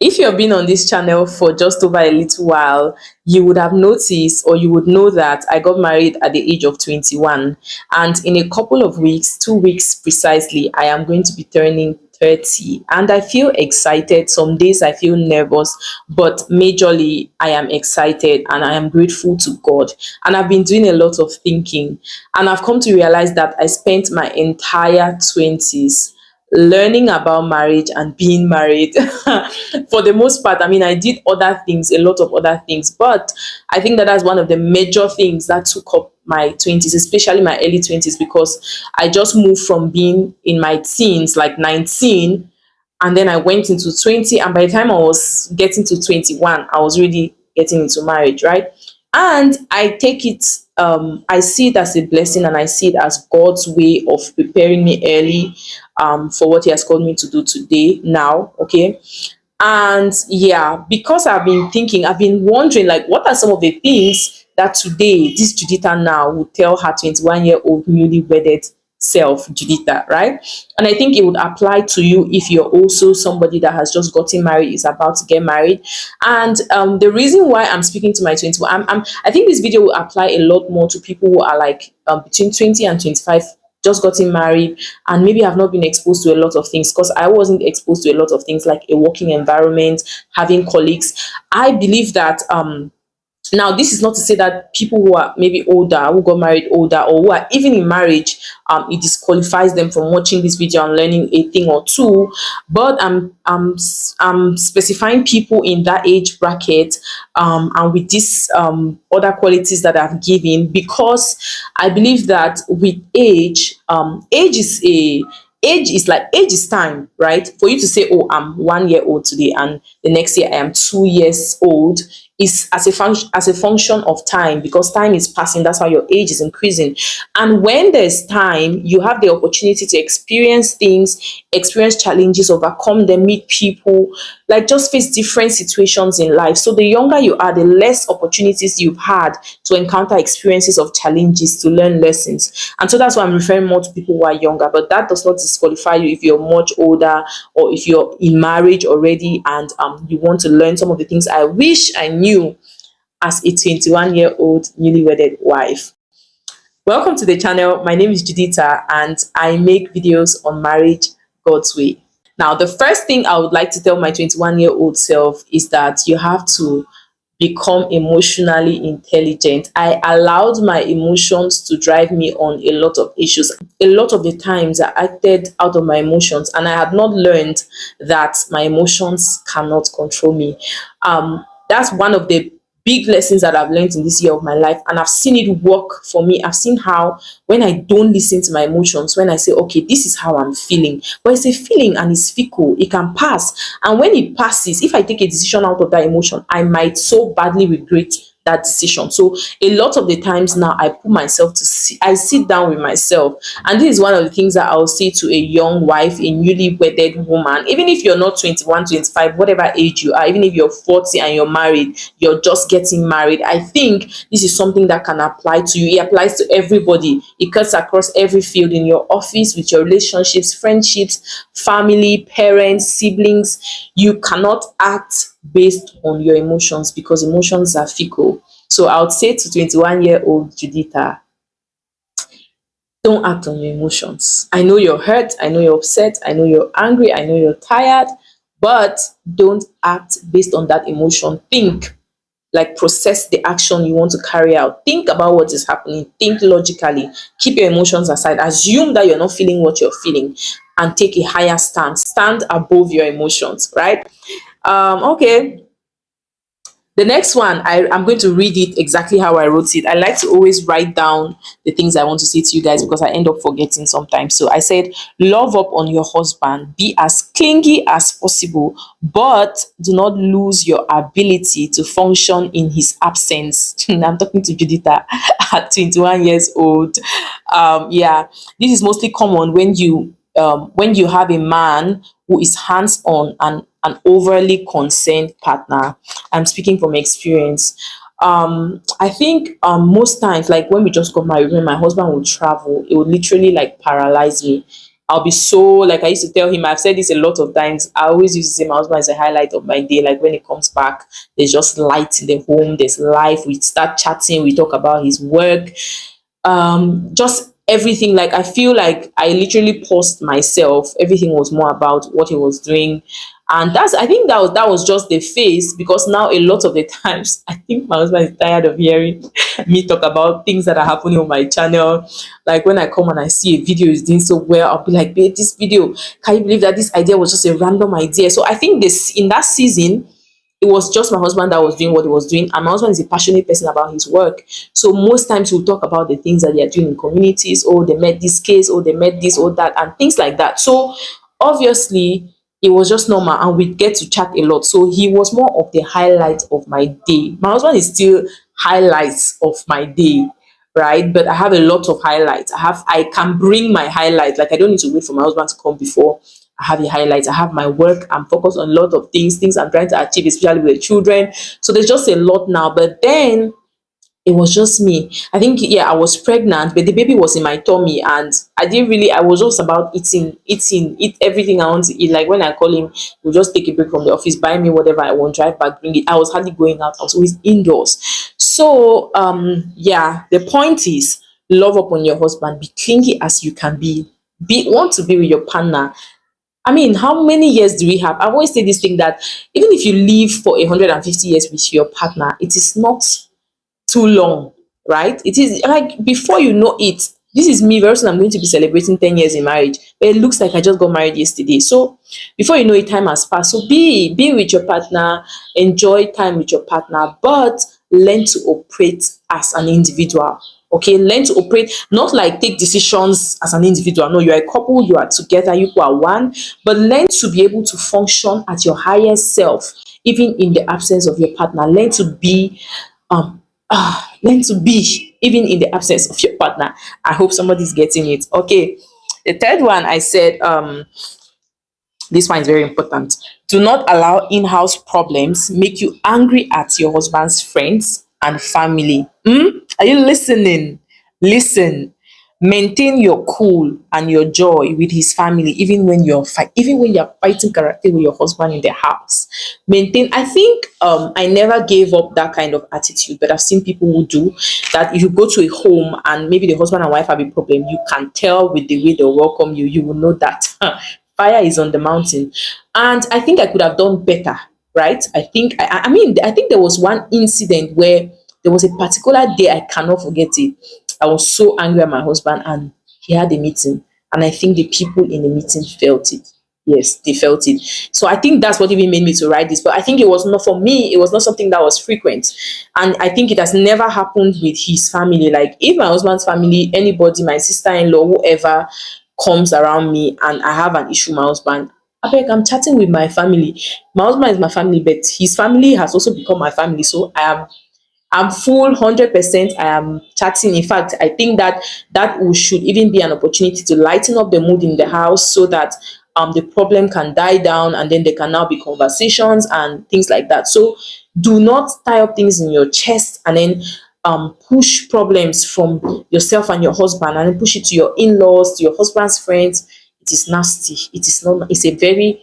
If you've been on this channel for just over a little while, you would have noticed or you would know that I got married at the age of 21. And in a couple of weeks, 2 weeks precisely, I am going to be turning 30. And I feel excited. Some days I feel nervous, but majorly I am excited and I am grateful to God. And I've been doing a lot of thinking. And I've come to realize that I spent my entire 20s learning about marriage and being married. For the most part, I mean, I did other things, a lot of other things, but I think that that's one of the major things that took up my 20s, especially my early 20s, because I just moved from being in my teens, like 19, and then I went into 20, and by the time I was getting to 21, I was really getting into marriage, right? And I take it, I see it as a blessing, and I see it as God's way of preparing me early, for what He has called me to do today, now, okay? And yeah, because I've been thinking, I've been wondering, like, what are some of the things that today this Juditha now would tell her 21-year-old newly wedded self, Juditha, right? And I think it would apply to you if you're also somebody that has just gotten married, is about to get married. And the reason why I'm speaking to my 21, I think this video will apply a lot more to people who are like between 20 and 25, just gotten married, and maybe have not been exposed to a lot of things, because I wasn't exposed to a lot of things like a working environment, having colleagues. I believe that now, this is not to say that people who are maybe older, who got married older, or who are even in marriage, it disqualifies them from watching this video and learning a thing or two. But I'm specifying people in that age bracket, and with these other qualities that I've given, because I believe that with age, age is time, right? For you to say, oh, I'm 1 year old today, and the next year I am 2 years old, is as a function of time, because time is passing. That's how your age is increasing. And when there's time, you have the opportunity to experience things, experience challenges, overcome them, meet people, like just face different situations in life. So the younger you are, the less opportunities you've had to encounter experiences of challenges, to learn lessons. And so that's why I'm referring more to people who are younger. But that does not disqualify you if you're much older, or if you're in marriage already and you want to learn some of the things I wish I knew as a 21-year-old newly wedded wife. Welcome to the channel. My name is Juditha, and I make videos on marriage God's way. Now, the first thing I would like to tell my 21-year-old self is that you have to become emotionally intelligent. I allowed my emotions to drive me on a lot of issues. A lot of the times I acted out of my emotions, and I had not learned that my emotions cannot control me. That's one of the big lessons that I've learned in this year of my life, and I've seen it work for me. I've seen how, when I don't listen to my emotions, when I say, okay, this is how I'm feeling, but it's a feeling and it's fickle, it can pass. And when it passes, if I take a decision out of that emotion, I might so badly regret that decision. So a lot of the times now, I put myself to I sit down with myself, and this is one of the things that I'll say to a young wife, a newly wedded woman. Even if you're not 21, 25, whatever age you are, even if you're 40 and you're married, you're just getting married, I think this is something that can apply to you. It applies to everybody. It cuts across every field, in your office, with your relationships, friendships, family, parents, siblings. You cannot act based on your emotions, because emotions are fickle. So I would say to 21-year-old Juditha, don't act on your emotions. I know you're hurt, I know you're upset, I know you're angry, I know you're tired, but don't act based on that emotion. Think, like, process the action you want to carry out. Think about what is happening. Think logically. Keep your emotions aside. Assume that you're not feeling what you're feeling, and take a higher stance. Stand above your emotions, right? Okay. The next one, I'm going to read it exactly how I wrote it. I like to always write down the things I want to say to you guys, because I end up forgetting sometimes. So I said, love up on your husband. Be as clingy as possible, but do not lose your ability to function in his absence. I'm talking to Juditha at 21 years old. Yeah, this is mostly common when you have a man who is hands-on and an overly concerned partner. I'm speaking from experience. I think most times, like when we just got married, when my husband would travel, it would literally like paralyze me. I'll be so, like I used to tell him, I've said this a lot of times. I always used to say my husband is a highlight of my day. Like when he comes back, there's just light in the home, there's life. We start chatting, we talk about his work, just everything. Like I feel like I literally paused myself. Everything was more about what he was doing. And that's, I think that was just the phase, because now a lot of the times I think my husband is tired of hearing me talk about things that are happening on my channel. Like when I come and I see a video is doing so well, I'll be like, babe, this video, can you believe that this idea was just a random idea? So I think this, in that season, it was just my husband that was doing what he was doing, and my husband is a passionate person about his work. So most times we'll talk about the things that they are doing in communities. Oh, they met this case, or they met this or that, and things like that. So obviously it was just normal, and we get to chat a lot. So he was more of the highlight of my day. My husband is still highlights of my day, right? But I have a lot of highlights. I can bring my highlights. Like I don't need to wait for my husband to come before I have the highlights. I have my work. I'm focused on a lot of things I'm trying to achieve, especially with the children. So there's just a lot now. But then it was just me. I think, yeah, I was pregnant, but the baby was in my tummy, and I didn't really, I was just about eat everything I want to eat. Like when I call him, he'll just take a break from the office, buy me whatever I want, drive back, bring it. I was hardly going out. I was always indoors. So, yeah, the point is, love upon your husband, be clingy as you can be. Want to be with your partner. I mean, how many years do we have? I've always said this thing that even if you live for 150 years with your partner, it is not too long, right? It is like before you know it. This is me very soon. I'm going to be celebrating 10 years in marriage, but it looks like I just got married yesterday. So before you know it, time has passed. So be with your partner, enjoy time with your partner, but learn to operate as an individual. Okay, learn to operate, not like take decisions as an individual. No, you're a couple, you are together, you are one, but learn to be able to function at your highest self, even in the absence of your partner. Um learn to be even in the absence of your partner. I hope somebody's getting it. Okay, the third one I said, this one is very important. Do not allow in-house problems make you angry at your husband's friends and family. Are you listening? Listen. Maintain your cool and your joy with his family, even when you're fighting character with your husband in the house. Maintain. I think I never gave up that kind of attitude, but I've seen people who do that. If you go to a home and maybe the husband and wife have a problem, you can tell with the way they welcome you. You will know that fire is on the mountain. And I think I could have done better, right? I think there was one incident where there was a particular day, I cannot forget it. I was so angry at my husband, and he had a meeting, and I think the people in the meeting felt it. Yes, they felt it. So I think that's what even made me to write this. But I think it was not, for me, it was not something that was frequent. And I think it has never happened with his family. Like if my husband's family, anybody, my sister-in-law, whoever comes around me and I have an issue with my husband, I beg, I'm chatting with my family. My husband is my family, but his family has also become my family. So I'm full 100%. I am chatting. In fact, I think that should even be an opportunity to lighten up the mood in the house, so that the problem can die down, and then there can now be conversations and things like that. So do not tie up things in your chest and then push problems from yourself and your husband, and then push it to your in-laws, to your husband's friends. It is nasty. It is not. It's a very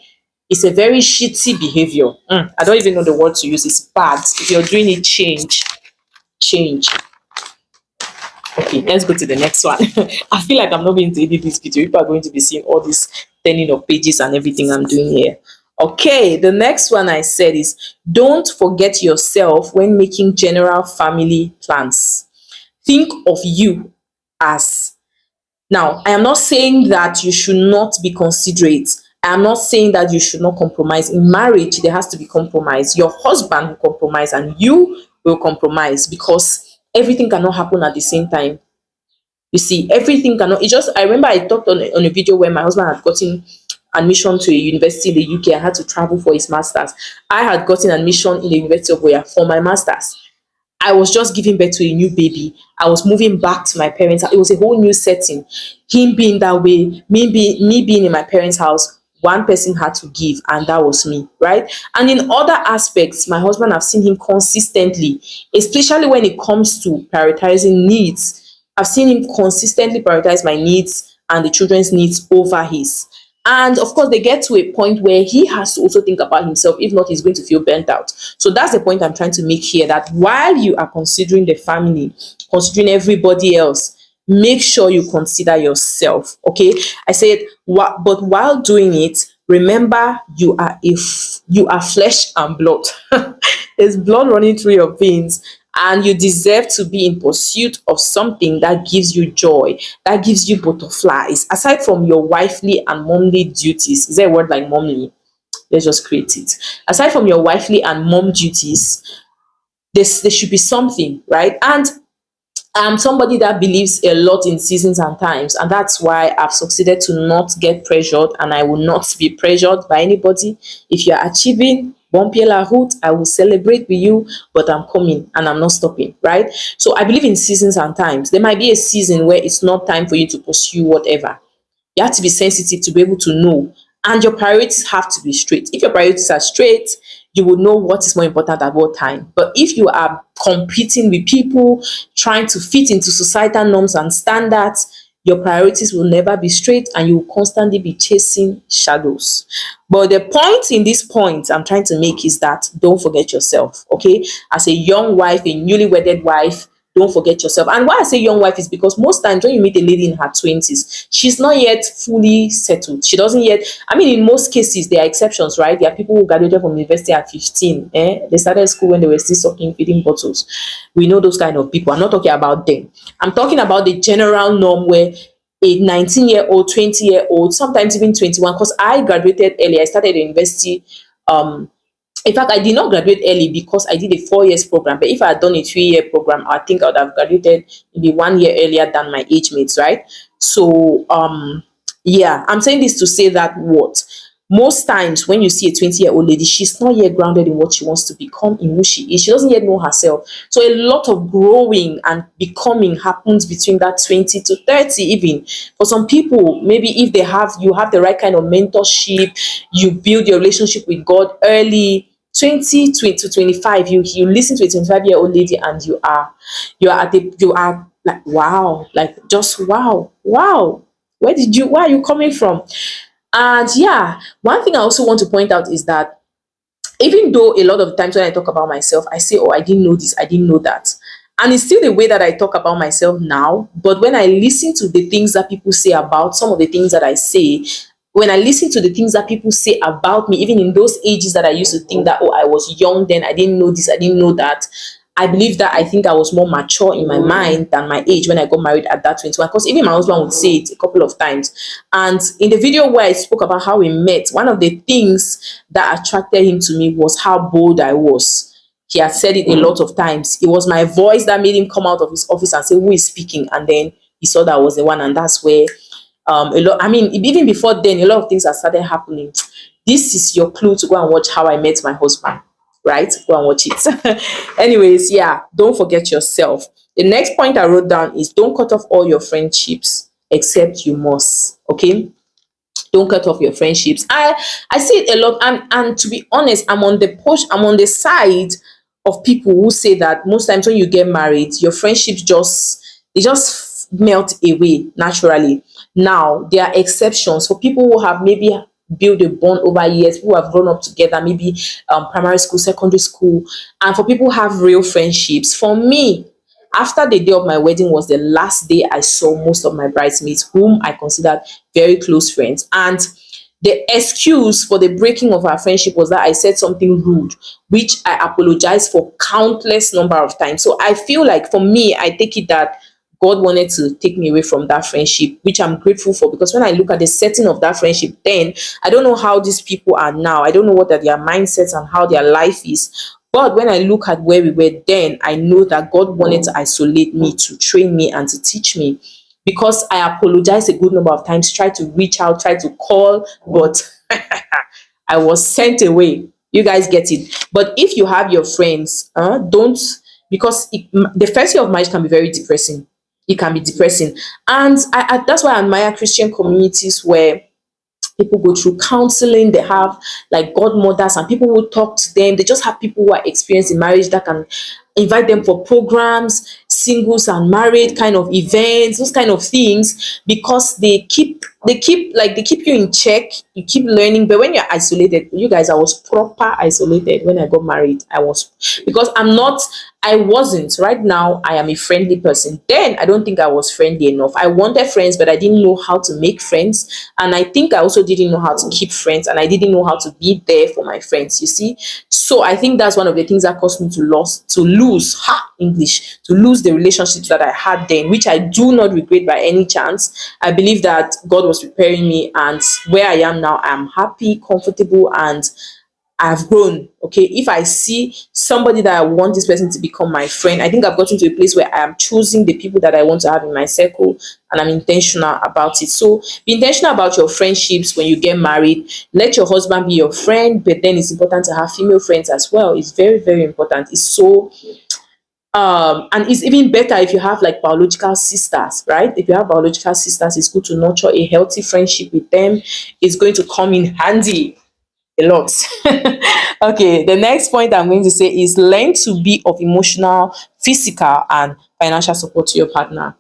shitty behavior. I don't even know the word to use. It's bad. If you're doing it, change. Okay, let's go to the next one. I feel like I'm not going to edit this video. People are going to be seeing all this turning of pages and everything I'm doing here. Okay, the next one I said is, don't forget yourself when making general family plans. Think of you as, now, I am not saying that you should not be considerate. I am not saying that you should not compromise. In marriage, there has to be compromise. Your husband will compromise and you will compromise, because everything cannot happen at the same time. You see, everything cannot. I remember I talked on a video where my husband had gotten admission to a university in the UK. I had to travel for his master's. I had gotten admission in the University of Wales for my master's. I was just giving birth to a new baby. I was moving back to my parents' house. It was a whole new setting. Him being that way, me being in my parents' house, one person had to give, and that was me, right? And in other aspects, my husband, I've seen him consistently, especially when it comes to prioritizing needs. I've seen him consistently prioritize my needs and the children's needs over his. And of course, they get to a point where he has to also think about himself. If not, he's going to feel burnt out. So that's the point I'm trying to make here, that while you are considering the family, considering everybody else, make sure you consider yourself. Okay. I said, but while doing it, remember you are if you are flesh and blood. There's blood running through your veins, and you deserve to be in pursuit of something that gives you joy, that gives you butterflies. Aside from your wifely and momly duties, is there a word like momly? Let's just create it. Aside from your wifely and mom duties, there should be something, right? And I'm somebody that believes a lot in seasons and times, and that's why I've succeeded to not get pressured, and I will not be pressured by anybody. If you're achieving, bon pied la route, I will celebrate with you, but I'm coming and I'm not stopping, right? So I believe in seasons and times. There might be a season where it's not time for you to pursue whatever. You have to be sensitive to be able to know, and your priorities have to be straight. If your priorities are straight, you will know what is more important at what time. But if you are competing with people, trying to fit into societal norms and standards, your priorities will never be straight, and you will constantly be chasing shadows. But the point in this point I'm trying to make is that don't forget yourself. Okay, as a young wife, a newly wedded wife, don't forget yourself. And why I say young wife is because most times when you meet a lady in her 20s, she's not yet fully settled. She doesn't yet, I mean, in most cases, there are exceptions, right? There are people who graduated from university at 15. They started school when they were still sucking feeding bottles. We know those kind of people. I'm not talking about them. I'm talking about the general norm where a 19-year-old, 20-year-old, sometimes even 21, because I graduated early. I started university in fact, I did not graduate early because I did a 4 years program. But if I had done a 3 year program, I think I would have graduated maybe 1 year earlier than my age mates, right? So, yeah, I'm saying this to say that what most times when you see a 20-year-old lady, she's not yet grounded in what she wants to become, in who she is. She doesn't yet know herself. So a lot of growing and becoming happens between that 20 to 30. Even for some people, maybe if you have the right kind of mentorship, you build your relationship with God early. 20 to 25, you listen to a 25-year-old lady, and you are like, wow, like just wow, where are you coming from? And yeah, one thing I also want to point out is that even though a lot of times when I talk about myself, I say, oh, I didn't know this, I didn't know that. And it's still the way that I talk about myself now. But when I listen to the things that people say about some of the things that I say, when I listen to the things that people say about me, even in those ages that I used to think that, oh, I was young then, I didn't know this, I didn't know that. I believe that I think I was more mature in my mind than my age when I got married at that 21. Because even my husband would say it a couple of times. And in the video where I spoke about how we met, one of the things that attracted him to me was how bold I was. He had said it a lot of times. It was my voice that made him come out of his office and say, who is speaking? And then he saw that I was the one. And that's where a lot, I mean, even before then, a lot of things have started happening. This is your clue to go and watch How I Met My Husband, right? Go and watch it. Anyways, yeah, don't forget yourself. The next point I wrote down is don't cut off all your friendships except you must. Okay, don't cut off your friendships. I see it a lot, and to be honest, I'm on the side of people who say that most times when you get married, your friendships just melt away naturally. Now there are exceptions for people who have maybe built a bond over years, who have grown up together, maybe primary school, secondary school, and for people who have real friendships. For me, after the day of my wedding was the last day I saw most of my bridesmaids, whom I considered very close friends. And the excuse for the breaking of our friendship was that I said something rude, which I apologized for countless number of times. So I feel like for me, I take it that God wanted to take me away from that friendship, which I'm grateful for, because when I look at the setting of that friendship, then I don't know how these people are now. I don't know what are their mindsets and how their life is. But when I look at where we were then, I know that God wanted to isolate me, to train me, and to teach me. Because I apologized a good number of times, tried to reach out, tried to call, but I was sent away. You guys get it. But if you have your friends, don't, because the first year of marriage can be very depressing. It can be depressing. And that's why I admire Christian communities where people go through counseling. They have like godmothers and people who talk to them. They just have people who are experienced in marriage that can invite them for programs, singles and married kind of events, those kind of things, because they keep you in check, you keep learning. But when you're isolated, you guys, I was proper isolated when I got married. I was, because I wasn't. Right now, I am a friendly person. Then I don't think I was friendly enough. I wanted friends, but I didn't know how to make friends. And I think I also didn't know how to keep friends, and I didn't know how to be there for my friends, you see. So I think that's one of the things that caused me to lose the relationships that I had then, which I do not regret by any chance. I believe that God was preparing me, and where I am now, I'm happy, comfortable, and I've grown. Okay. If I see somebody that I want this person to become my friend, I think I've gotten to a place where I am choosing the people that I want to have in my circle, and I'm intentional about it. So be intentional about your friendships when you get married. Let your husband be your friend, but then it's important to have female friends as well. It's very, very important. It's so and it's even better if you have like biological sisters, right? If you have biological sisters, it's good to nurture a healthy friendship with them. It's going to come in handy a lot. Okay, the next point I'm going to say is learn to be of emotional, physical, and financial support to your partner.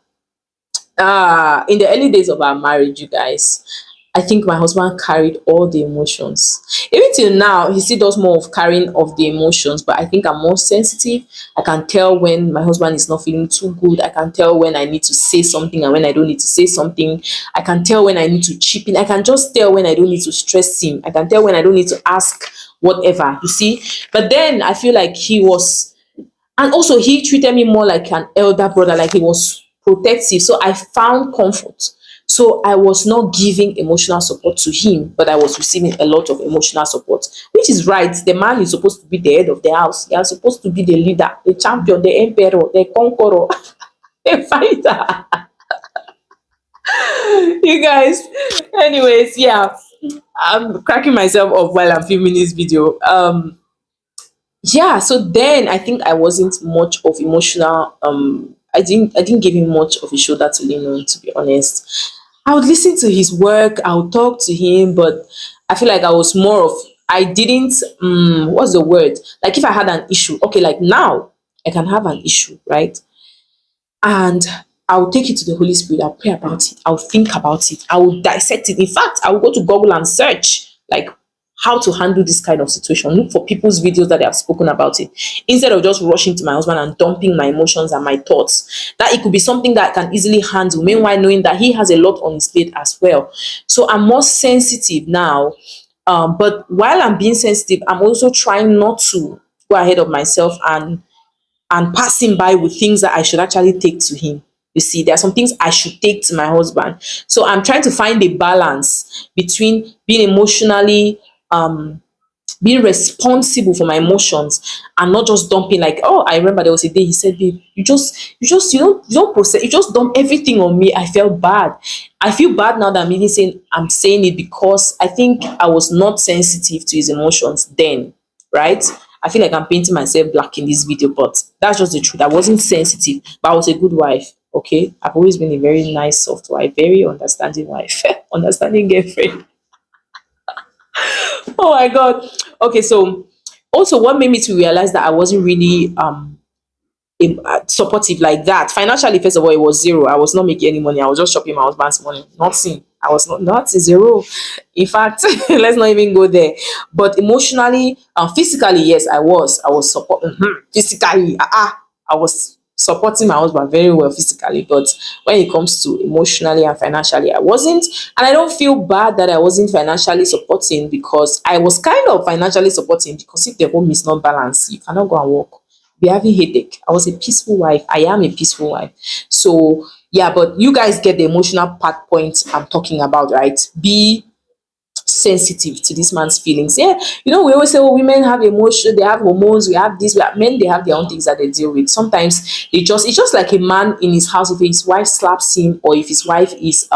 In the early days of our marriage, you guys, I think my husband carried all the emotions. Even till now, he still does more of carrying of the emotions, but I think I'm more sensitive. I can tell when my husband is not feeling too good. I can tell when I need to say something and when I don't need to say something. I can tell when I need to chip in. I can just tell when I don't need to stress him. I can tell when I don't need to ask whatever, you see. But then I feel like and also he treated me more like an elder brother, like he was protective. So I found comfort. So I was not giving emotional support to him, but I was receiving a lot of emotional support, which is right. The man is supposed to be the head of the house. He is supposed to be the leader, the champion, the emperor, the conqueror, the fighter. You guys. Anyways, yeah, I'm cracking myself up while I'm filming this video. Yeah, so then I think I wasn't much of emotional. I didn't give him much of a shoulder to lean on, to be honest. I would listen to his work, I would talk to him, but I feel like I was more of, I didn't what's the word, like if I had an issue, okay, like now I can have an issue, right? And I'll take it to the Holy Spirit. I'll pray about it. I'll think about it. I will dissect it. In fact, I will go to Google and search like how to handle this kind of situation. Look for people's videos that they have spoken about it. Instead of just rushing to my husband and dumping my emotions and my thoughts, that it could be something that I can easily handle. Meanwhile, knowing that he has a lot on his plate as well. So I'm more sensitive now. But while I'm being sensitive, I'm also trying not to go ahead of myself and passing by with things that I should actually take to him. You see, there are some things I should take to my husband. So I'm trying to find a balance between being emotionally, being responsible for my emotions and not just dumping. Like, oh, I remember there was a day he said, babe, you don't process, you just dump everything on me. I felt bad. I feel bad now that I'm saying it because I think I was not sensitive to his emotions then, right? I feel like I'm painting myself black in this video, but that's just the truth. I wasn't sensitive, but I was a good wife. Okay, I've always been a very nice, soft wife, very understanding wife, understanding girlfriend. Oh my god. Okay, so also what made me to realize that I wasn't really supportive like that financially. First of all, it was zero. I was not making any money. I was just shopping my husband's money. Nothing. I was not zero. In fact, let's not even go there. But emotionally and physically, yes, I was supporting physically. I was supporting my husband very well physically, but when it comes to emotionally and financially, I wasn't. And I don't feel bad that I wasn't financially supporting, because I was kind of financially supporting, because if the home is not balanced, you cannot go and work, be having headache. I was a peaceful wife. I am a peaceful wife. So yeah, but you guys get the emotional part point I'm talking about, right? Be sensitive to this man's feelings. Yeah, we always say, oh, women have emotion, they have hormones, we have this, men, they have their own things that they deal with. Sometimes it's just like a man in his house. If his wife slaps him, or if his wife is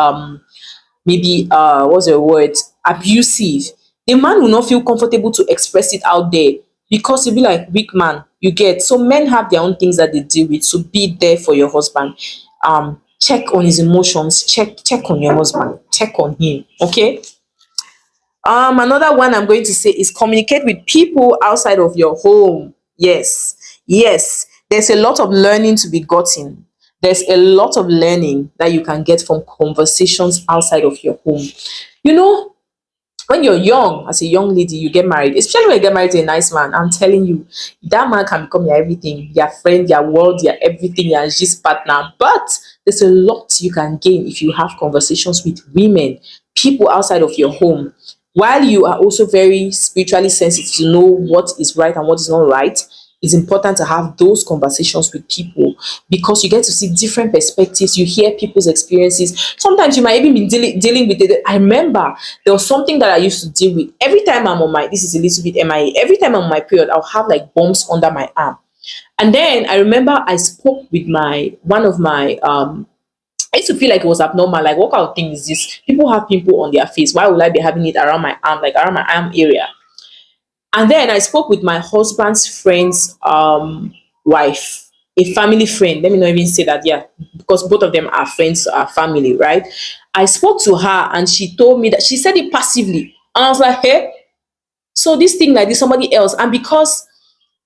maybe what's the word, abusive, the man will not feel comfortable to express it out there, because he'll be like, weak man, you get. So men have their own things that they deal with. So be there for your husband. Check on his emotions, check on your husband, check on him. Okay. Another one I'm going to say is communicate with people outside of your home. Yes, yes. There's a lot of learning to be gotten. There's a lot of learning that you can get from conversations outside of your home. You know, when you're young, as a young lady, you get married, especially when you get married to a nice man, I'm telling you, that man can become your everything, your friend, your world, your everything, your just partner. But there's a lot you can gain if you have conversations with women, people outside of your home. While you are also very spiritually sensitive to know what is right and what is not right, it's important to have those conversations with people because you get to see different perspectives. You hear people's experiences. Sometimes you might even be dealing with it. I remember there was something that I used to deal with. Every time I'm on my, this is a little bit MIA, every time I'm on my period, I'll have like bumps under my arm. And then I remember I spoke with one of my, I used to feel like it was abnormal. Like, what kind of thing is this? People have pimple on their face. Why would I be having it around my arm, like around my arm area? And then I spoke with my husband's friend's wife, a family friend. Let me not even say that, yeah, because both of them are friends, are family, right? I spoke to her and she told me that she said it passively. And I was like, hey, so this thing like this, somebody else. And because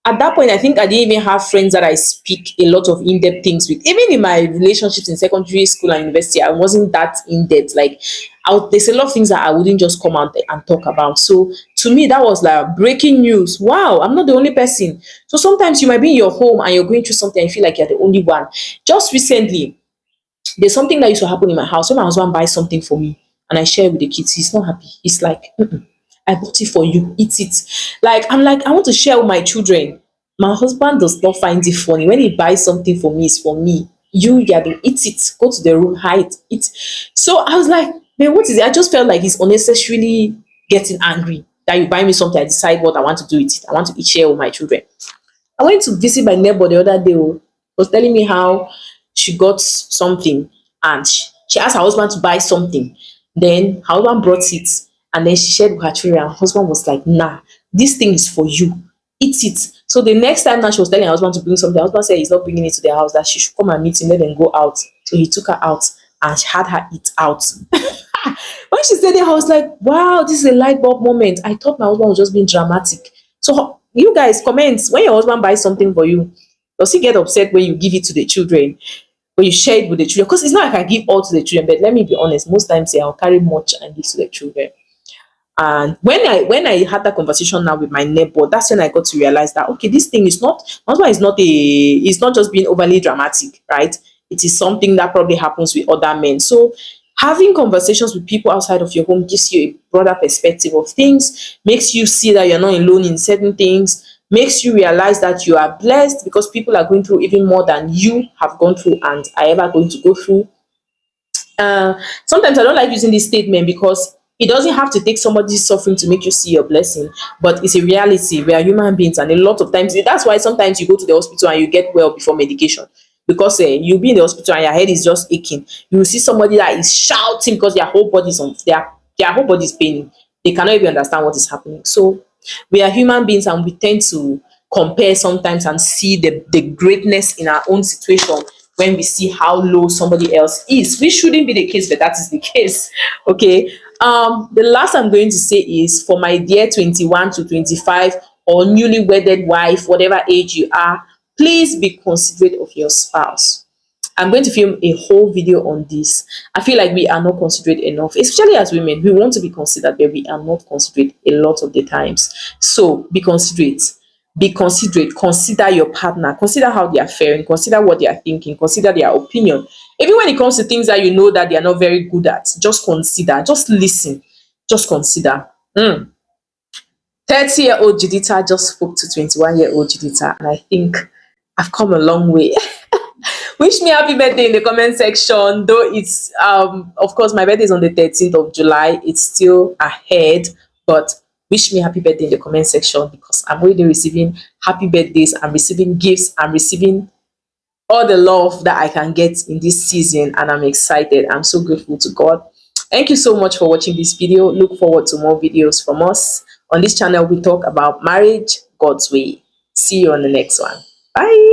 at that point, I think I didn't even have friends that I speak a lot of in-depth things with. Even in my relationships in secondary school and university, I wasn't that in-depth. Like, there's a lot of things that I wouldn't just come out and talk about. So to me, that was like breaking news. Wow, I'm not the only person. So sometimes you might be in your home and you're going through something and you feel like you're the only one. Just recently, there's something that used to happen in my house. When my husband buys something for me and I share it with the kids, he's not happy. He's like, "Mm-mm, I bought it for you, eat it." Like, I'm like, I want to share with my children. My husband does not find it funny. When he buys something for me, it's for me. You got to eat it. Go to the room, hide, eat. So I was like, man, what is it? I just felt like he's unnecessarily getting angry that you buy me something. I decide what I want to do with it. I want to eat share with my children. I went to visit my neighbor the other day. Oh, was telling me how she got something and she asked her husband to buy something. Then her husband brought it and then she shared with her children. Her husband was like, nah, this thing is for you. Eat it. So the next time now she was telling her husband to bring something, her husband said he's not bringing it to their house, that she should come and meet him, let them go out. So he took her out and she had her eat out. When she said it, I was like, wow, this is a light bulb moment. I thought my husband was just being dramatic. So you guys comment, when your husband buys something for you, does he get upset when you give it to the children? When you share it with the children? Because it's not like I give all to the children, but let me be honest, most times yeah, I'll carry much and give to the children. And when I had that conversation now with my neighbor, that's when I got to realize that okay, this thing is not, my husband is not a, it's not just being overly dramatic, right? It is something that probably happens with other men. So having conversations with people outside of your home gives you a broader perspective of things, makes you see that you're not alone in certain things, makes you realize that you are blessed because people are going through even more than you have gone through and are ever going to go through. Sometimes I don't like using this statement because it doesn't have to take somebody's suffering to make you see your blessing, but it's a reality. We are human beings, and a lot of times that's why sometimes you go to the hospital and you get well before medication because you'll be in the hospital and your head is just aching. You will see somebody that is shouting because their whole body is on their whole body is paining. They cannot even understand what is happening. So we are human beings and we tend to compare sometimes and see the greatness in our own situation when we see how low somebody else is, which shouldn't be the case, but that is the case. Okay. The last I'm going to say is for my dear 21 to 25 or newly wedded wife, whatever age you are, please be considerate of your spouse. I'm going to film a whole video on this. I feel like we are not considerate enough, especially as women. We want to be considered, but we are not considerate a lot of the times. So be considerate. Be considerate. Consider your partner. Consider how they are faring. Consider what they are thinking. Consider their opinion. Even when it comes to things that you know that they are not very good at, just consider. Just listen. Just consider. 30-year-old Juditha just spoke to 21-year-old Juditha, and I think I've come a long way. Wish me happy birthday in the comment section. Though it's of course my birthday is on the 13th of July. It's still ahead, but wish me happy birthday in the comment section because I'm already receiving happy birthdays. I'm receiving gifts. I'm receiving all the love that I can get in this season, and I'm excited. I'm so grateful to God. Thank you so much for watching this video. Look forward to more videos from us. On this channel, we talk about marriage God's way. See you on the next one. Bye.